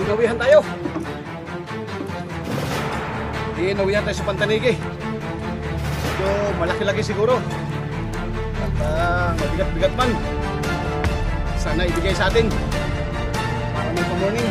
Dinawihan tayo. Dinawihan tayo sa Pantanigi. Medyo malaki-laki siguro. At mabigat-bigat man. Sana ibigay sa atin para may pamorning.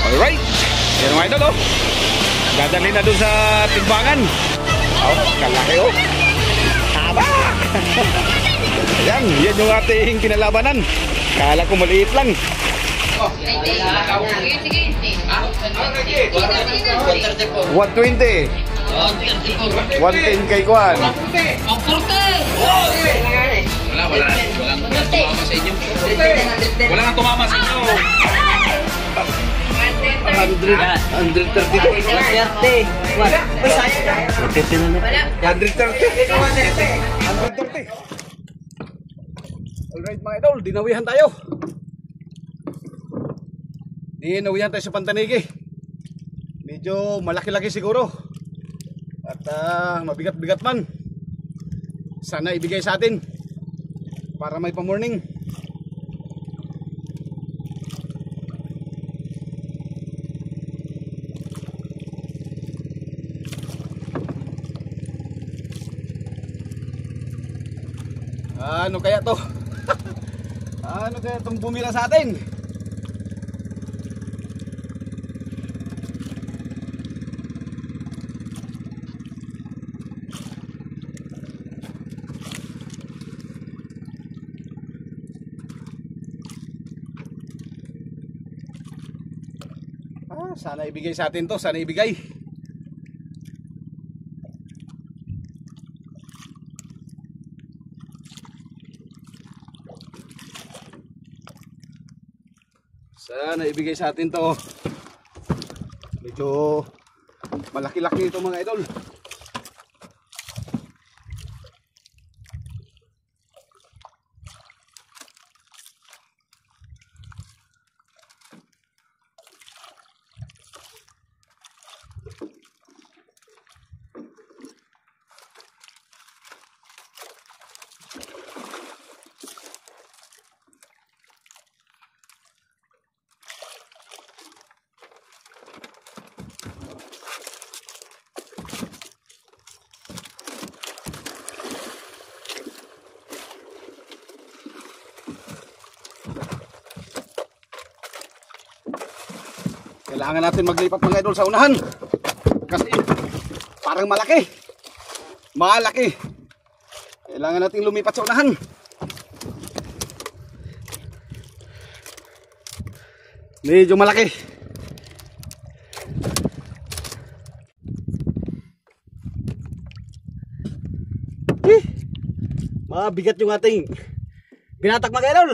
Alright, yan mga idol, oh. Dadali na dun sa timbangan. Oh, kalaki, oh. Tama. Ayan, yan yung ating kinalabanan. Kala ko maliit lang. 120. 110 kay Kwan. Wala nang tumama sa inyo. 130. Alright mga idol, dinawihan tayo. Dinawihan tayo sa Pantanigi. Medyo malaki-laki siguro. At mabigat-bigat man. Sana ibigay sa atin para may pamorning. Ano kaya to? Ano kaya itong bumila sa atin? Sana ibigay sa atin to, sana ibigay. Sana ibigay sa atin to. Medyo malaki-laki ito mga idol. Kailangan natin maglipat mga idol sa unahan. Kasi parang malaki. Malaki. Kailangan natin lumipat sa unahan. Medyo malaki. Mabigat yung ating binatak mga idol.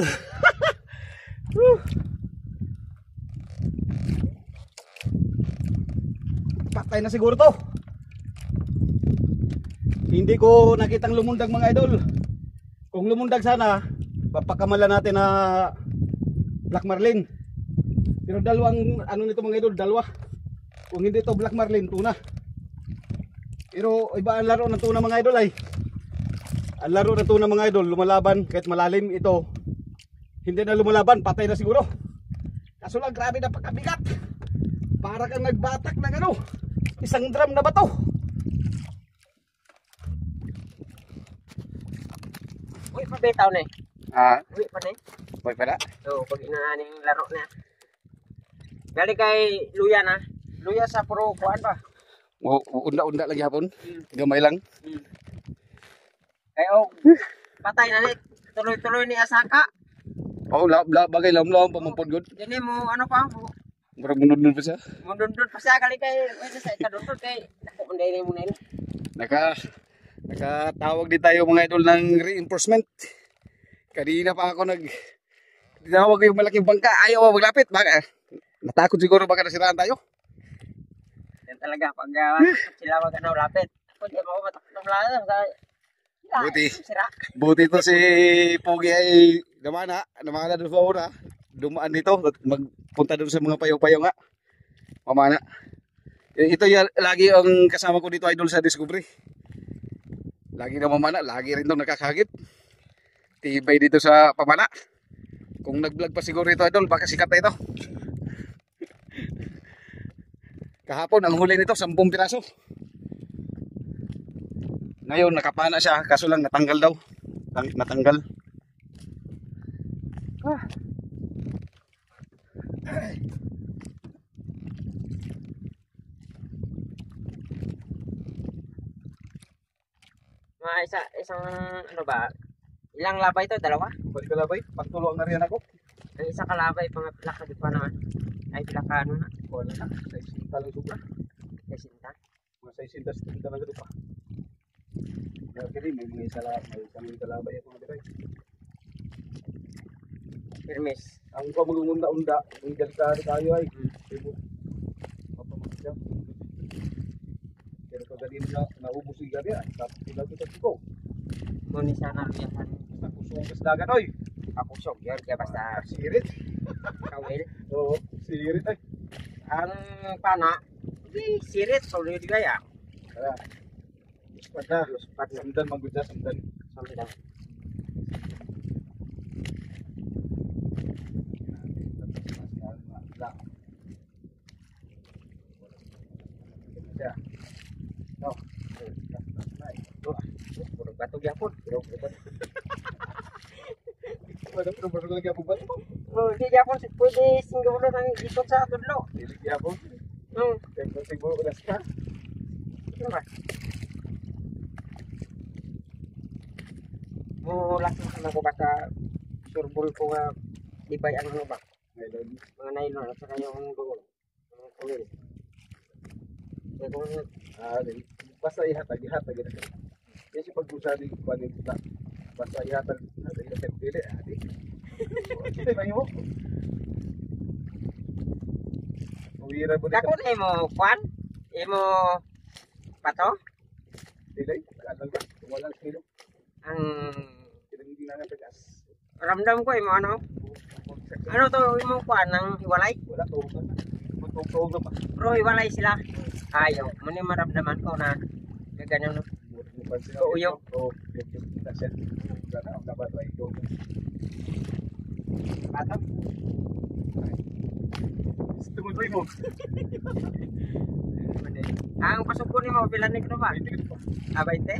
Patay na siguro to. Hindi ko nakitang lumundag mga idol. Kung lumundag sana, papakamalan natin na Black Marlin. Pero dalawang ano nito mga idol, dalawa. Kung hindi to Black Marlin, tuna. Pero iba ang laro ng tuna mga idol ay. Ang laro ng tuna mga idol, lumalaban kahit malalim ito. Hindi na lumalaban, patay na siguro. Kaso lang grabe na pagkabigat. Para kang nagbatak ng ano, isang drum na bato. Uy, pabitaw na eh. Uy, pa na eh. Uy, pala? Oo, pag inaaning laro na. Gali kay Luya na. Luya sa puro kuan ba? Unda-unda lagi hapon. Gamay lang. Kayo, patay na ni. Tuloy-tuloy ni Asaka. Oh, bagay lam-lam pamampod good. Dini mo ano pa? Murag munod-munod pa siya. Mundundun pa siya gali kay sa ikadundun kay ako unday ni mo na ini. Nakatawag din tayo mga idol ng reinforcement. Kanina pa ako tinawag ko yung malaking bangka. Ayaw maglapit. Baka, natakot siguro baka nasiraan tayo. Yan talaga, pag sila wag na lapit. Ako di ako matakot lang. Buti. Sira. Buti to si Pogi ay namana doon sa una. Dumaan dito, magpunta doon sa mga payo-payo nga. Mamana. Ito lagi ang kasama ko dito idol sa Discovery. Lagi na mamana, lagi rin daw nakakagit. Tibay dito sa pamana. Kung nag-vlog pa siguro ito idol, baka sikat na ito. Kahapon ang huli nito 10 piraso. Ngayon nakapana siya, kaso lang natanggal daw. Natanggal. Mga isang ano ba? Ilang labay to? Dalawa? Balik ka labay, pagtulong na rin ako. Ang isa kalabay, mga pilaka di pa naman. Ay pilaka ano na? Wala na, 600 lang sobra. Ay sinta. Mga 600 talaga ito pa. Kaya may mga isang labay ako na Permis. ang ko magungunda-unda, ang delikado tayo ay. Papamagya. Pero pag galing na naubos yung gabi, tapos ilang ito ko. Muni sana riyahan. Basta kusong kasdagan, oy. Kakusog yun. Kaya basta Sirit. kawil. Oo, sirit ay. Ang pana, di sirit. Tuloy di kaya. Kaya, luspat na. Luspat na. Samdan, magudya, samdan. Sampai dah. Ya. Oh. Puro batu gyapon. Baru lagi apa buat? Oh, di gyapon pwede singgol nang ikot sa tudlo. Dili apa? Hmm. Yang penting bawa udah sekarang. Ano ba? Mo lakas na ko basta surbol ko nga ibay ang ano ba? Ngayon, Mga nylon at saka yung dulo. Ang kulit. Kaya kung basta ihatag gitu. Kasi pag usa di kuan kita. Basta ihatag sa dili, adi. Kita banyo. Uwira po dako na mo kwan? Imo pato? dili, ano ba? Wala kilo. Ang Hindi na nagagas. ramdam ko imo ano? Ano to imo kwan nang hiwalay? Wala tuog na. Tuog na pa. Pero hiwalay sila. Ayaw. Muna maramdaman ko na gaganyan no. Uyo. Oh, kita siya. Wala ang dapat ay tuog. Pato. Tungod mo. Ang pasok ko ni mo pila ni ba? Ah, 20?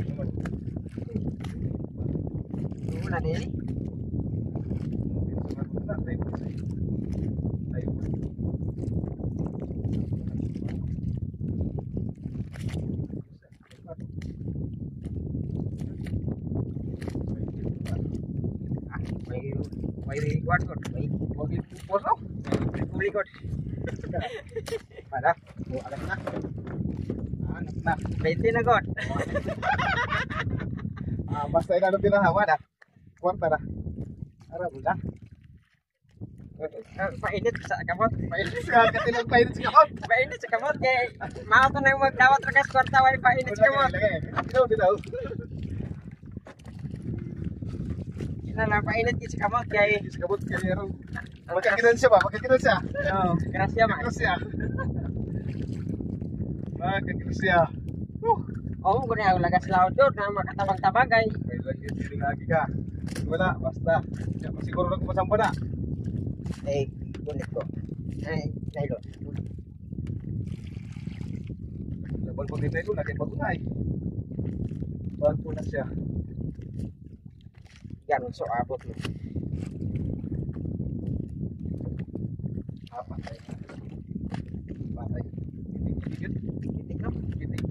Wala din. May reward ko. May poso. Public ko. Ada. Oh, ada na. Anak na. 20 na god. Basta ina no pinahawa da. Kwarta da. Ara buda. Painit sa kamot. Painit ka katilog painit sa kamot. Painit sa kamot kay mao to nang magdawat ra kas kwarta way painit sa kamot. Dito. Na painit sa kamot kay Sa kamot kaya ro. Magkakinan siya ba? Magkakinan siya. no, grasya man. Magkakinan siya. Oh, ko na lagas laod do na makatabang-tabang kay May lagi sini lagi ka. Wala basta. Ya siguro na ko masampa na. eh bulit ko. Ay, nailo. Labal ko dito na kay patunay. Bag ko na siya. Yan so abot mo. Patay. Patay. Dikit. Titik no. Dikit.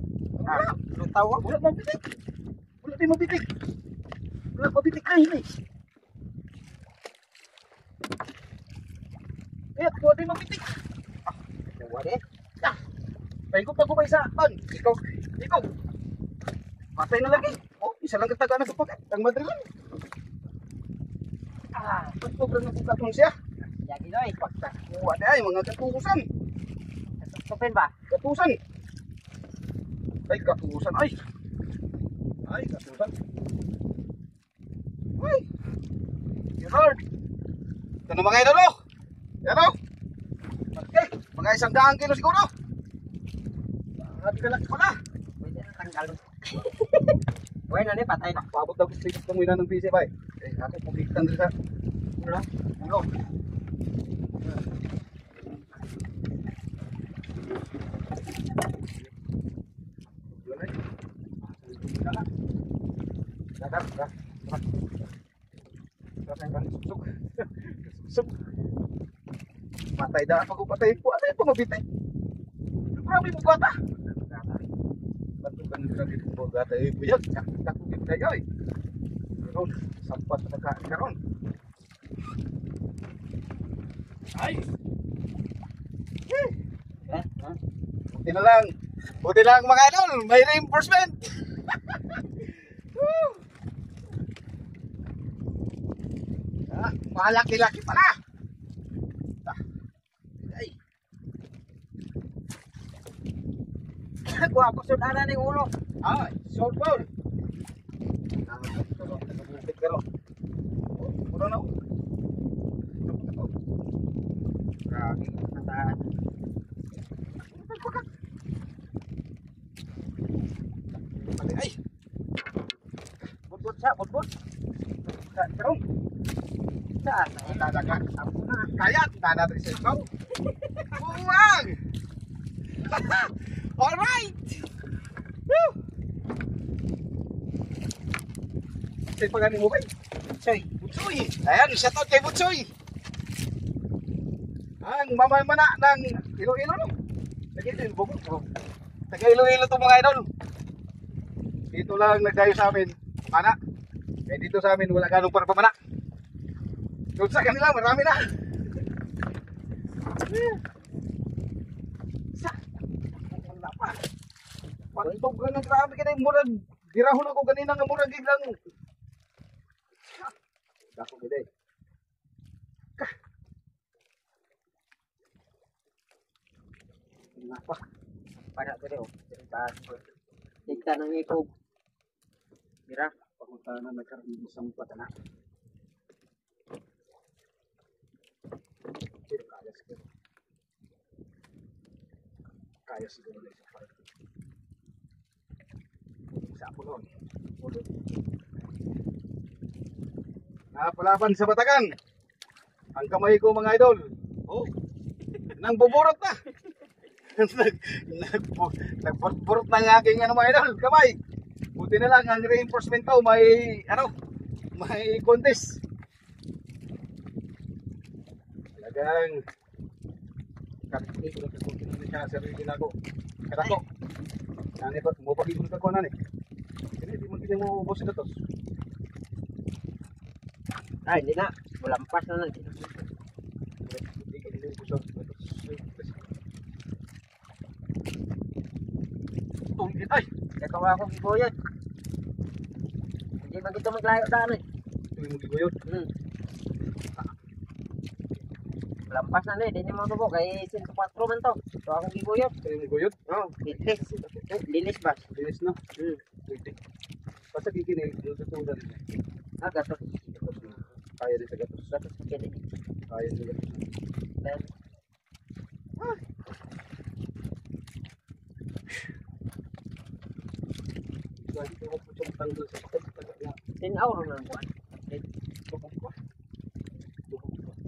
Ah, lutaw ako. Wala mabitik. Wala tayo mabitik. Wala mabitik na ini. Wala tayo mabitik. Wala. Paikot pa ko ba isa? Ikaw. Patay na lagi. Isa lang kataga na kapagat. Ang madrilan. Sobrang nakukatong siya. Yagi noy. Pagkakuha na ay mga katusan. Tupin ba? Katusan. Ay, katusan. Ay. Ay, katusan. Ay. Gerard. Ito na mga idol, oh. Yan, oh. Okay, mga 100 kilo siguro. Grabe ka laki pala. Pwede na tanggal. Buhay na ni, patay na. Paabot daw kasi ito muna ng PC, bay. Eh, ako pumitan rin sa ulo. Ulo. Patay dah aku patay po. Ano ito mabitay? Marami mo gata. Batukan nila dito mo gata. Eh, buyag. Ako bitay ay. Karon, sampat sa kain karon. Ay! Buti na lang. Buti lang mga idol. May reinforcement. Malaki-laki pala. Ay. Kuha ko sudanan ng ulo. Ay, short ball. Pero, mura na. Grabe. Ay. Butbut sa, butbut. Karong. Saan? Talaga. Kaya, tada rin sa ikaw. Buwag! Alright! Woo! Say pa ganin mo ba? Soy. Butsoy! Ayan, shout out kay Butsoy! Ang mamamana ng Iloilo, no? Taga Iloilo to mga idol. Dito lang nagdayo sa amin, mana. Kaya dito sa amin, wala ganong para pamana. Doon sa kanila, marami na. Wala pa. Pantog ka ng grabe ka na yung murag. Dirahon ako ganina nga murag iglang. Dako gede. Kenapa? Pada ko rin. Tigta ng ikog. Mira. Pakunta na nagkaroon isang patana. Pero kaya siguro. Kaya siguro na isa pa. Isa po nun. Napalaban sa Batagan. Ang kamay ko mga idol. Oh, nang buburot na. Nagburot na ng aking ano mga idol, kamay. Buti na lang ang reinforcement daw may ano, may contest. Talagang kakiti ko na kakunti na siya sa sarili na ko. Karako. Nani ba mo pag-ibon ka ko nani? Hindi di mo kini mo boss na to. Ay, hindi na. Bulampas na lang. Tungkit ay. Kaya kawa akong gibuyod. Hindi man dito maglayo daan eh. Tuwi mo giguyod. Bulampas na lang. Hindi mo tubo. Kaya 104 man to. So akong gibuyod. Tuwi mo giguyod. Oo. Linis. Linis ba? Linis na. Pwede. Basta kikinig, lututunan. Gatos. Kaya din sa gatos. Gatos sa kini. Kaya din sa gatos. Then, Dahil ko po siyang tanggal sa pakat. tinaw na lang buwan.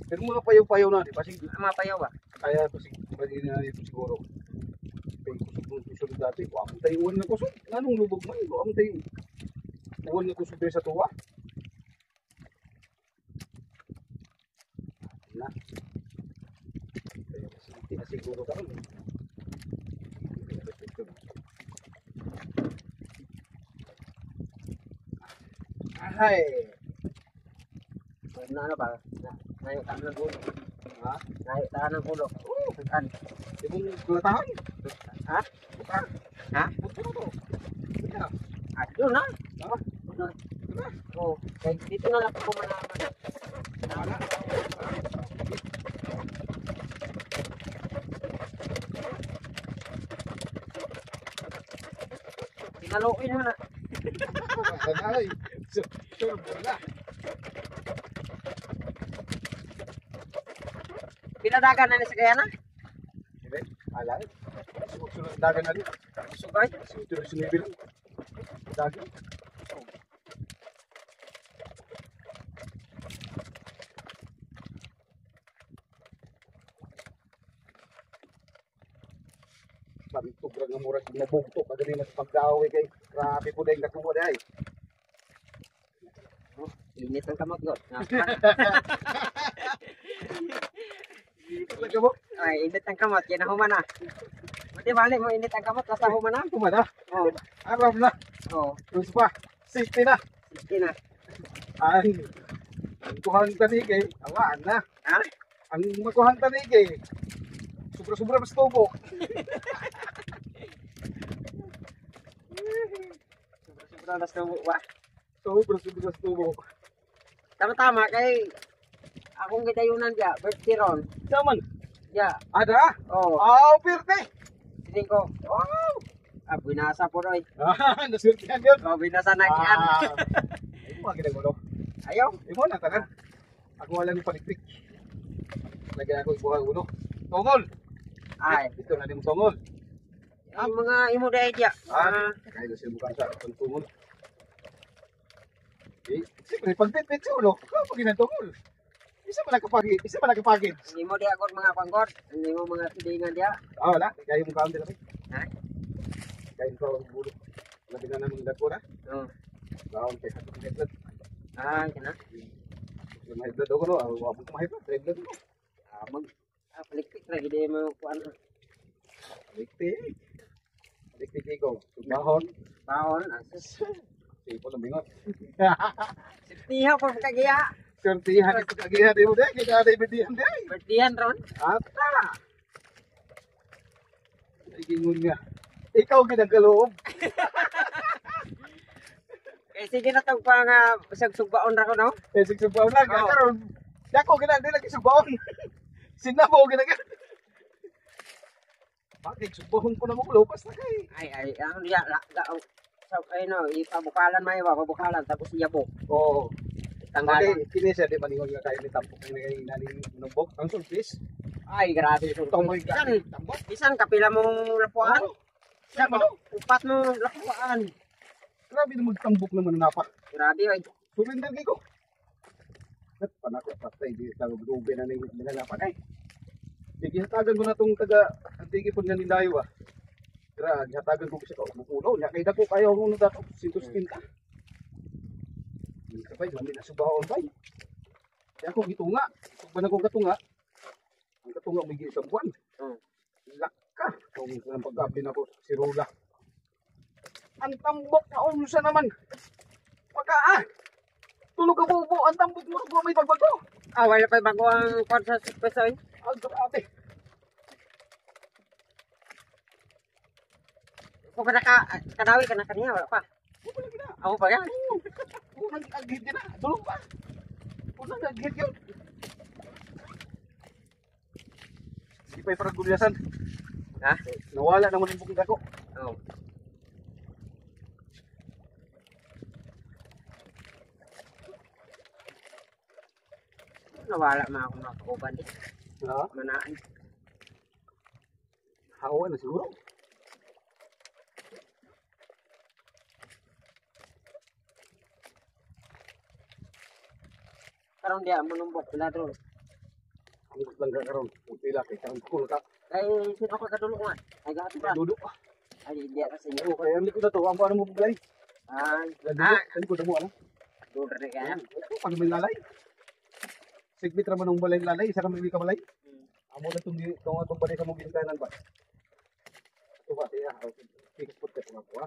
Pero mga payaw-payaw na, di ba? Sige, Mapayaw ba? kaya ito ito siguro. Kaya kusog dati. Huwag mo tayo uwan na kusog. Anong lubog mo? Huwag mo tayo uwan na kusog sa tuwa. Na. Kaya siguro ka rin. Ay. Ano ba? Nayo tahan ng ulo. Ha? Nayo tahan ng ulo. Kan. Ibang kulatahan? Ha? Bukan. Ha? Bukan to. Bukan. Aduh na. Ha? Oo. Kaya dito na lang ako malaman. Wala. Tinaluin mo na. Wala ay. Sure, wala. Pinadagan na ni sa kaya na. Hindi, wala. Sunod dagan na rin. Sugay. Sunod sinibil. Dagan. Sabi ko, brang nga mura sa nabugto. Pagani mas pagdawi kay grabe po dahil katuwa dahil. Init ang kamot ko. Talaga mo? Ay, init ang kamot. Yan na humana. Buti balik mo init ang kamot. Nasa humana. Kumana. Oo. Aram na. Oo. Terus pa. Safety na. Sige na. Ay. Ang kuhang tanigay. Awaan na. Ha? Ang makuhang tanigay. Sobra-sobra mas tubo. Sobrang nas na ba? Sobra-sobra mas tubo. Tama-tama kay akong gitayunan dia. Birthday ron. Saman. Ya. Ada? Oo. Oh, pirte. Sining ko. Wow. Ah, binasa po roy. Nasurtihan yun. Oh, binasa na yan. Ito mga ginagawa. Ayaw. Imo na tanan. Ako wala ni palikpik. Lagyan ako ibuhang ulo. Tungol. Ay. Ito na din mo tungol. Ang mga imo da idea. Ah, kaya doon siya bukan sa akong tungol. Eh, siyempre, pag pit sa ulo, kapag ginatungol. Isa pa nakapagid. Hindi mo di agad mga pangkot. Hindi mo mga tudingan dia. Ah, wala. Kaya mo kaon din natin. Ha? Kaya ko ang bulo. Labi na namin dako na. Oo. Kaon kay hatong headlet. Ah, kana. Yung headlet ako no, wabot mo headlet. Headlet mo. Mag palikpik ra gid mo kuan. Liktik. Liktik ikaw. Sumahon. Baon asus. Sipo ng bingot. Siptiha po kagiya. Sertihan ito kagihan di mo deh. Kita ada ibedihan deh. Birthdayan ron. Ata. Igingon nga. Ikaw ginagkaloob. Kay sige na tag pa nga bisag sugbaon ra ko no. Eh, sigsubaw na. Oo. Karon. Dako ginagdi lagi subaon. Sinabo ginagdi. Bakit subahon ko na mo lupas na kay. Ay ano dia la sa ay no ipabukalan may pabukalan tapos iyabo. Oo. Tanggalan. Mali, kini siya di maningon nga kayo ni tampok ni nani numbok. Ang surprise. Ay grabe ito. Tumoy ka. Bisan Tambok. bisan kapila mong lapuan. Oo. Siya mo upat mo lapuan. Grabe na magtambok naman na napa. Grabe ay. Surrender kay ko. At panako patay di sa grube na ning nilalapan ay. Sige hatagan ko na tong taga antigi pud nga nindayo ah. Gra hatagan ko siya ko mukulo nya kay dako kayo ang uno dato 150. Kapay dami na subaon bay. Kaya ako gitunga. Pag na ko katunga. Ang katunga may isang buwan. Laka. Kung pag-abli na ko si Rola. Ang tambok na siya naman. Pagka tulog ka bubo. Ang tambok mo may pagbago. Ah, wala pa bago ang kwan sa peso eh. Ang grabe. Kung kadawi ka na kaniya, wala pa. Wala gina. Ako pa yan. Unang agit na. Tulog pa. Unang agit yun. Hindi pa yung gulyasan. Ha? Nawala naman yung bukong dako. Oo. Nawala man ako mga kauban eh. Ha? Manaan. Hawa na siguro. Karong dia manumbok pila dro. Ang lang karon. Pila kay karong kul ka. Kay sino ko kadulok man. Ay gato pa. Duduk. Ay dia kasi niyo. Oo, kaya ang likod na to. Ang paano mo buglay? Ay. Duduk. Ang likod mo ano? Dudre ka yan. Pag may lalay. Sigbit raman ng balay lalay. Isa ka may ka balay. Amo na itong balay sa mong gintanan ba? Ito ba? Tiya. Ikot ka itong ako ha.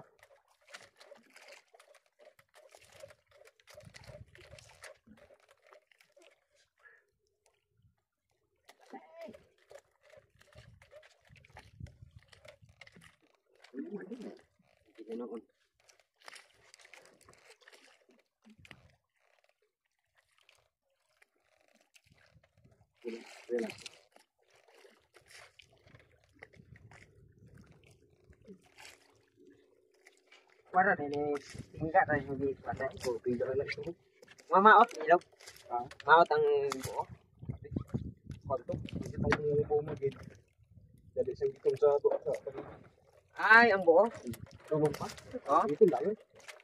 Hindi na noon. Para ini tingkat na hindi pada. So, tinggal na ito. Mamaot ilog. Ah, Maot ang buo. kanto. Itong bumagid. Jadi sa itong sa to. Ay, ang buo. Tulong pa. Oh. Ito lang.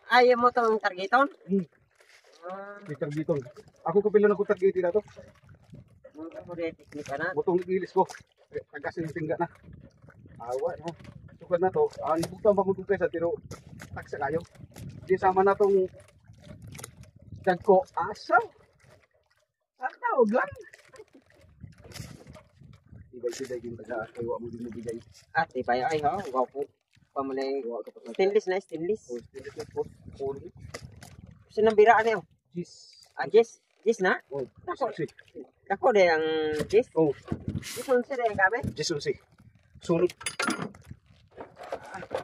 Ay, mo tong targeton. Bitar dito. Ako ko pila na ko target na to. Mo rin teknik na. Butong ilis ko. Pagkas yung tingga na. Awa no. Sukad na to. Ang butang pa mo sa tiro. Taksa kayo. Di sama na tong dagko asaw. Ang tawag lang. Ibay-ibay yung taga kayo mo din bigay. At ibay ay ho, gwapo. Pamalay stainless na stainless. Oh, still na po. Puri. Sinang biraan niyo? Cheese. Ah, Jess. Jess na? Oh, Ako. Jesus. Ako de ang Jess. Oh, Jess ang sila yung kami. Jesus. Sunod.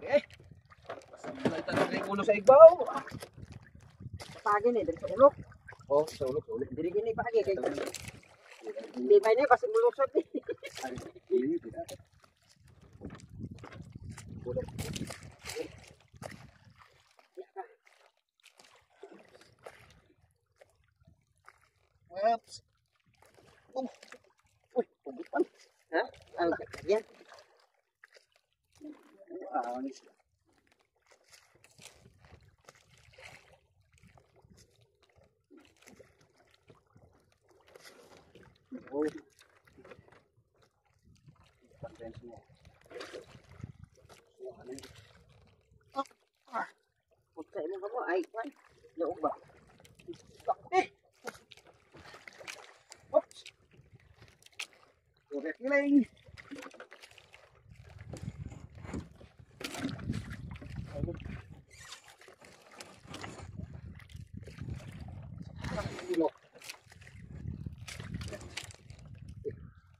Eh. Pasamay tayo ng ulo sa ibaw. Pagi ni dari sa ulo. Oh, sa ulo, sa ulo. Diri gini pagi kay. Hindi ba ni kasi mulusot ni. Ini tidak. Udah. Whoops. Uy, pugitan. Ha? Ang yan. Wow. Oh. Pantai semua. Putsay mo kamo ay kwan. Yo ba? Oops. Udah kiling.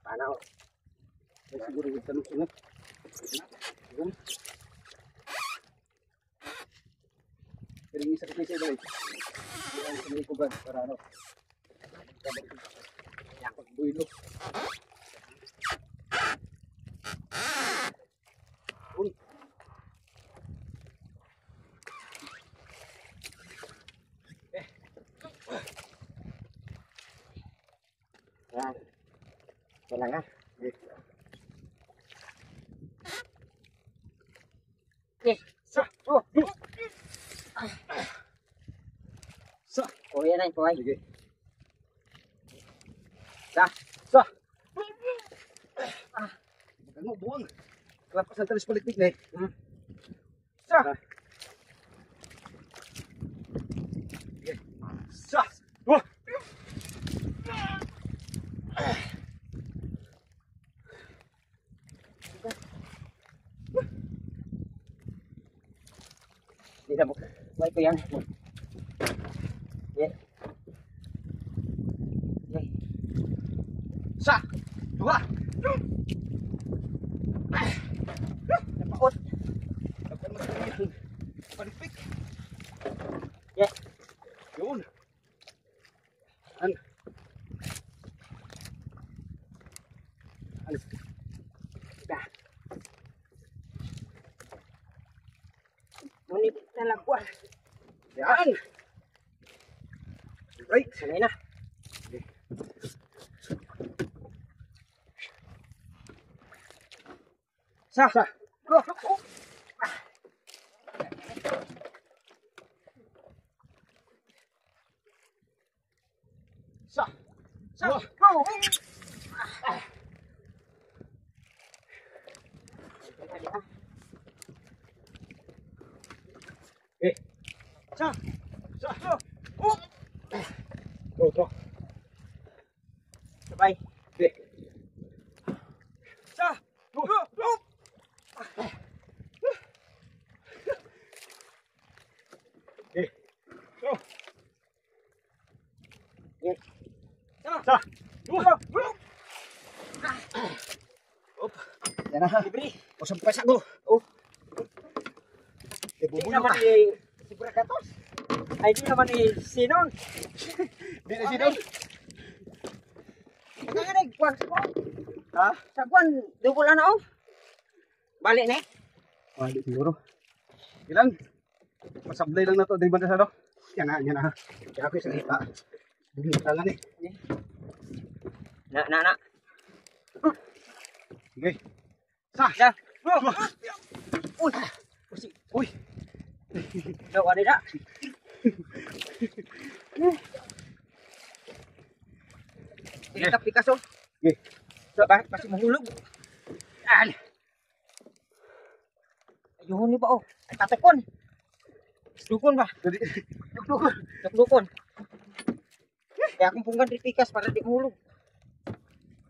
Paano? Siguro yung tanong-sunod. Pero yung isa kasi siya yung sumili ko ba para ano? Yakot builo. Uy. Yan. Kailangan. Eh, sa. Oh. Sa. Oh, yan ay po ay. Sige. Sa. Sa. Ano, buwang. Kalapas ng talis palikpik na eh. Sa. Sige. Sa. Wah. Di na mo. Wai ko yan. Yeah. Yeah. Sa. Dua. Napakot. Palikpik. Yeah. Yun. An. Ano? Da. Ngunit na lang po. Yan. Right. Sanay na. Sa. Sa. Go. Sa. Sa. Dua. Go. Eh. Sa. Sa. Oh. Go, go. Sabay. Eh. Sa. Go. Go. Eh. Go. Yeah. Sa. Dua. Op. Yan na ha. Libre. O sampai sa go. Oh. Eh, Di bubulong naman ka. ni si Bragatos. Ay di naman ni Sinon. Di na sino? Naganig kwan ko. Ha? Sa kwan dubulan na oh. Balik na. Balik siguro. Ilan? Masablay lang na to, di ba na sa ano? Yan na. Kaya ako yung salita. Bumitangan eh. Na. Okay. Sa! Ya. Uy. Uy! Daw ada dak. Kita Picasso. Okay. Sebab masih menghulung. Ayuh ni ba oh. Tatakon. Dukun ba? Jadi, Dukun. Kaya akong punggan di pikas para di mahulog.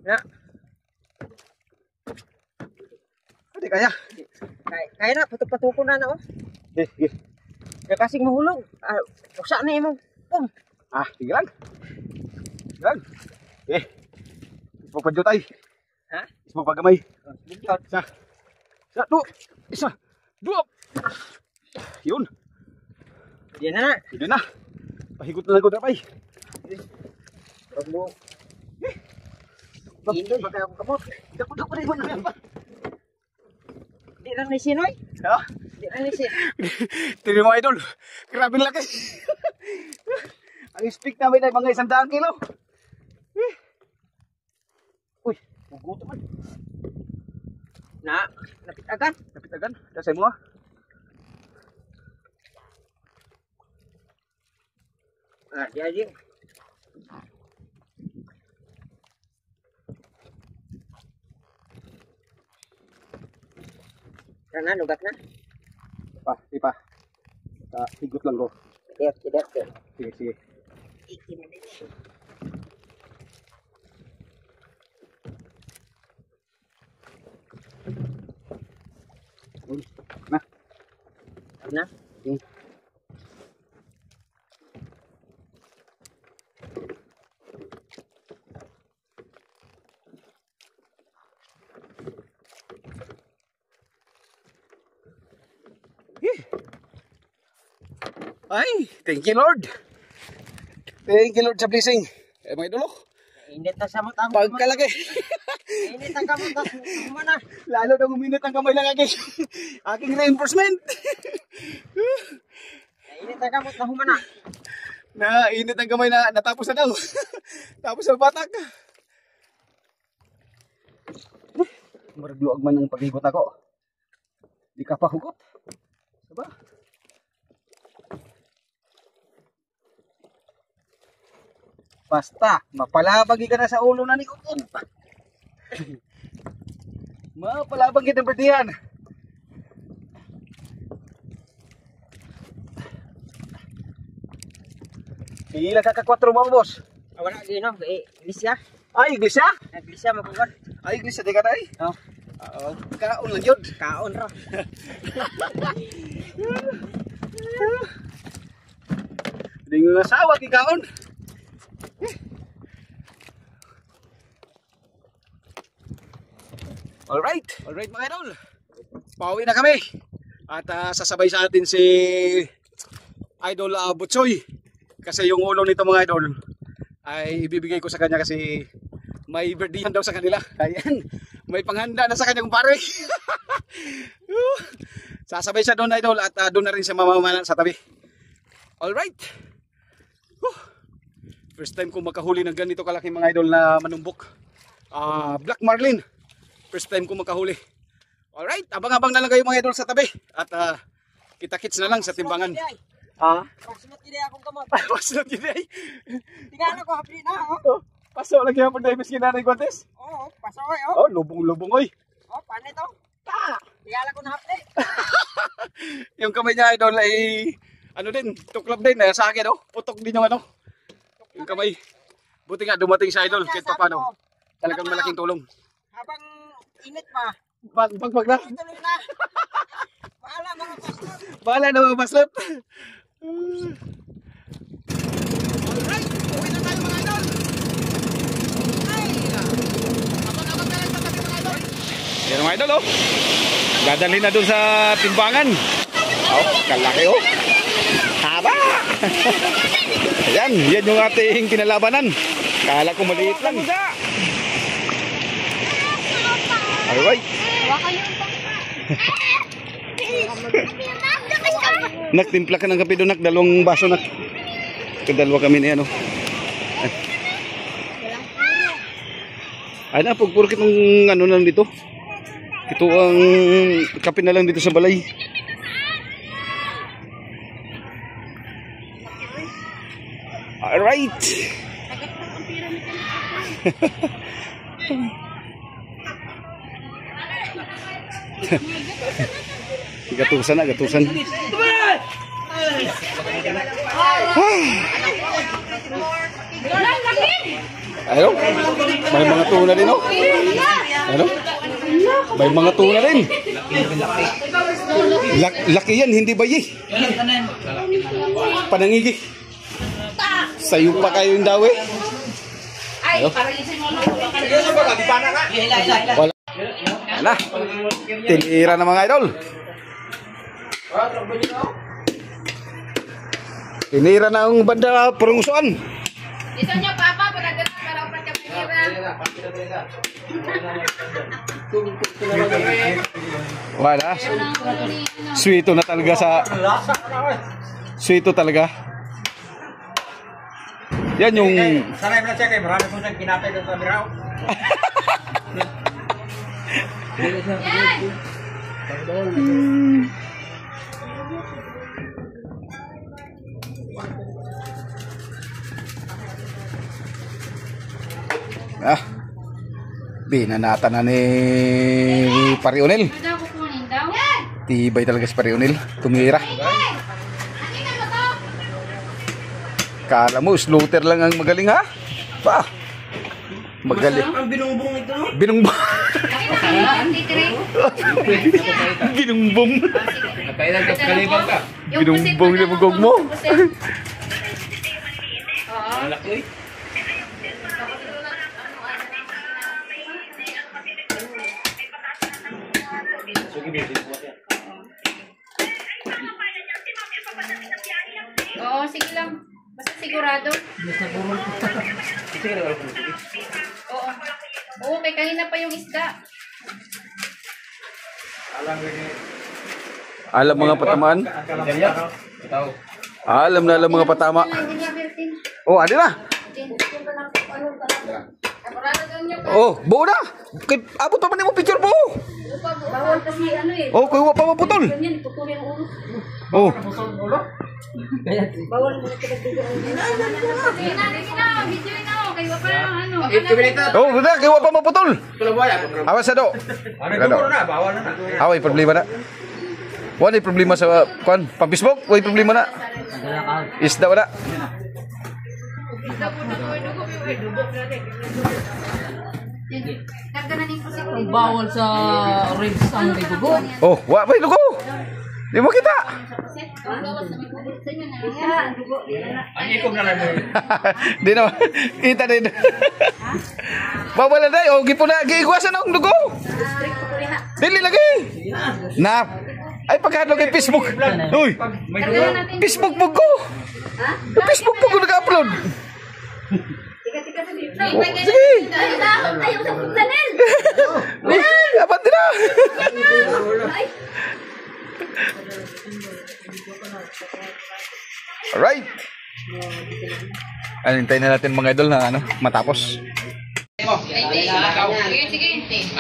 Ya. hindi kaya. Kaya na patuk-patukon na oh. Okay. Kaya kasing mahulog. Uksa na imo. Sige lang. Okay. Ispapadyotay. Ha? Ispapagamay. Bigyan. Isa, dua. Yun. Diyan na. Hindi na. Pahigot na lang ko trapay. Huwag mo. Hindi, baka akong kamot. Dako na yun. Di lang ni Sinoy. Ha? Di lang ni Sin. Tingnan mo idol. Grabe laki. Ang speak namin ay mga 100 kilo. Uy, puguto man. Napit agad. Napitagan. Dasay mo ha. Diyan. Sana lugat na. Ipa. Higot lang ko. Tidak. Sige. Iki menit. Na. Ay, thank you Lord. Thank you Lord sa blessing. Mga idol. Init na sa mata. Pagkalaki. Init ang kamot. Humana. Lalo na uminit ang kamay lang aking reinforcement. Init ang kamot na humana. Init ang kamay na natapos na daw. Tapos ang batak. Maragluag man ang pag-igot ako. Di ka pa hugot. Diba? Basta, mapalabagi ka na sa ulo na ni Kukum. Mapalabag kita berdihan. Pila ka ka 4 mo, boss? Wala gino. Iglesia. Ay, iglesia? Iglesia makukuha. Ay, iglesia di ka na eh. Oh. Kaon lang yun. Kaon ra. Hindi nga asawa ki kaon. Alright mga idol. Pauwi na kami. At sasabay sa atin si Idol Butsoy. Kasi yung ulo nito mga idol ay ibibigay ko sa kanya kasi may birthday daw sa kanila. Ayan, may panghanda na sa kanyang pare. Sasabay siya doon idol at doon na rin siya mamamana sa tabi. Alright. First time kong makahuli ng ganito kalaki mga idol na manumbok. Black Marlin. First time kong makahuli. Alright, abang-abang na lang kayo mga idol sa tabi. At kita-kits na lang sa timbangan. Pagsunod gini akong kamot. Pasunod yun eh. Tingnan ako hapli na oh. Paso lagi ako na miskin na ng kontes. Oo, pasoy oh. Lubong-lubong oy. Oh, paano to? Tingnan ko na hapli. Yung kamay niya idol ay ano din, tuklap din sa akin oh. Putok din yung ano. Yung kamay. Buti nga dumating sa idol kahit pa paano. Talagang malaking tulong. Habang init pa. Pag na. Tuloy na. Bahala mga paslot. Bahala na mga paslot. Alright, uwi na tayo mga idol. Abang-abang na lang sa tabi mga idol. Yan mga idol oh. Dadalhin na dun sa timbangan. Kalaki oh. Haba. Ayan, yan yung ating kinalabanan. Kala ko maliit lang. Alright. Hawakan yung bangka. Nak, timpla ka ng kape doon, nak. Dalawang baso, nak. Kadalawa kami ni ano. Ay na, pagpurkit ng ano lang dito. Ito ang kape na lang dito sa balay. Alright. Gatusan na, gatusan. Ano? May mga tuna din, oh. Ano? May mga tuna din. Laki yan, hindi ba ye? Panangigi. Sayo pa kayo yung daw, eh. Ano? Wala. Wala. Tinira na mga idol. Tinira na ang banda perungsuan. Ito niya, Papa, para upat ka pinira. Wala. Sweeto na talaga sa... Sweeto talaga. Yan yung... Sanay mo na siya kay marami po siyang kinapay doon sa Birao. Yan! Binanata na ni Parionel. Ano daw kukunin daw? Tibay talaga si Parionel. Tumira. Kala mo, slaughter lang ang magaling, ha? Pa. Magaling. Ang binumbong ito. Binumbong. Binumbong. Binumbong na bugog mo. Oo, sige lang. Basta sigurado. Oo. Oo, may kanina pa yung isda. Alam mga patamaan? Alam na alam mga patama. Oh, ada na. Oh, buo na. Abot pa man mo picture mo. Bawal kasi ano eh. Oh, kuya pa maputol. Ganyan, putulin ang ulo. Oh. Bawal mo ito pagdugo. Sige na, video na. Kayo pa ano. Oh, buda, kuya pa maputol. Awas sa do. Bawal na. Away problema na. Wala problema sa kwan, pa-Facebook, wala problema na. Isda wala. Bawal sa ribs ang may dugo. Oh, wa ba lugo? Di mo kita. Di na. Kita din. Bawal na dai, oh gipo na giigwasan ang dugo. Dili lagi. Na. Ay pagkadlo kay Facebook. Uy. Facebook mo ko. Facebook mo ko nag-upload. Oh, sige. Ayaw sa pagdanil. Apan din na. Alright. Anintay na natin mga idol na ano, matapos. Sige, sige.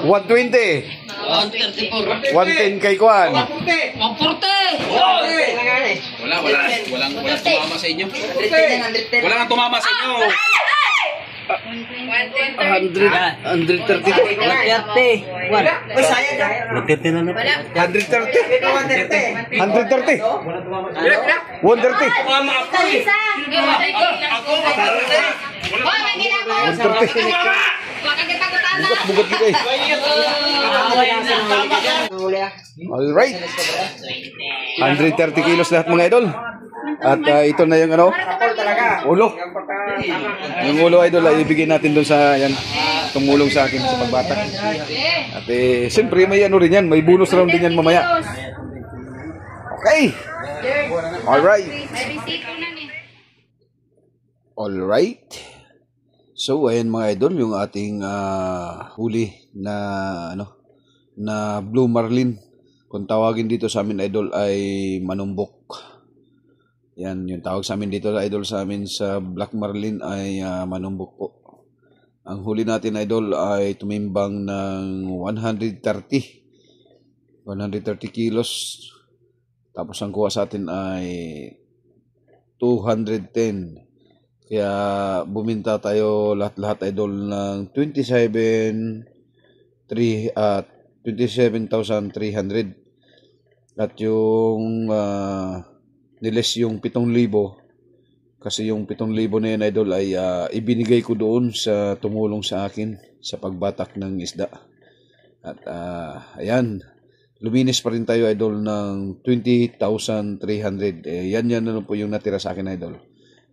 120. 110 kay Kwan. Walang tumama sa inyo. Walang tumama sa inyo. 130. 130. Bugat kita eh. Alright. 130 kilos lahat mga idol. At ito na yung ano, ulo. Yung ulo idol ay ibigay natin doon sa yan, tumulong sa akin sa pagbata. At siyempre may ano rin yan, may bonus round din yan mamaya. Okay. Alright. Alright. So ayan mga idol, yung ating huli na ano, na Blue Marlin. Kung tawagin dito sa amin idol ay manumbok. Yan, yung tawag sa amin dito idol sa amin sa Black Marlin ay manumbok po. Ang huli natin idol ay tumimbang ng 130 kilos. Tapos ang kuha sa atin ay 210. Kaya buminta tayo lahat-lahat idol ng 27,300 at yung niles yung 7,000 kasi yung 7,000 na yan idol ay ibinigay ko doon sa tumulong sa akin sa pagbatak ng isda at ayan, luminis pa rin tayo idol ng 20,300. Yan na lang po yung natira sa akin idol,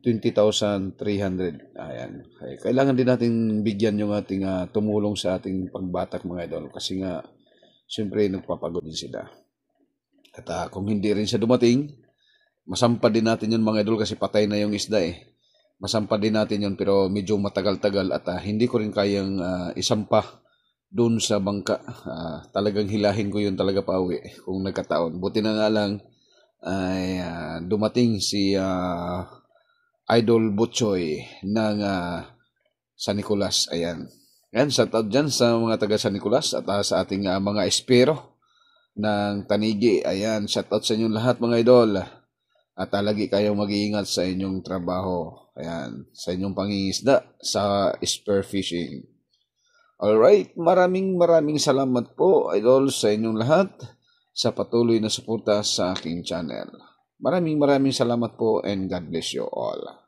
20,300. Ayan. Kailangan din natin bigyan yung ating tumulong sa ating pagbatak mga idol kasi nga siyempre nagpapagod din sila. At kung hindi rin siya dumating, masampad din natin yun mga idol kasi patay na yung isda eh. Masampad din natin yun pero medyo matagal-tagal at hindi ko rin kayang isampa doon sa bangka. Talagang hilahin ko yun talaga pa uwi kung nagkataon. Buti na nga lang ay dumating si Idol Butchoy ng San Nicolas. Ayan. Ayan, shout out dyan sa mga taga San Nicolas at sa ating mga espero ng Tanigi. Ayan, shout out sa inyong lahat mga idol. At lagi kayong mag-iingat sa inyong trabaho. Ayan, sa inyong pangingisda sa spear fishing. Alright, maraming salamat po idol sa inyong lahat sa patuloy na suporta sa aking channel. Maraming salamat po and God bless you all.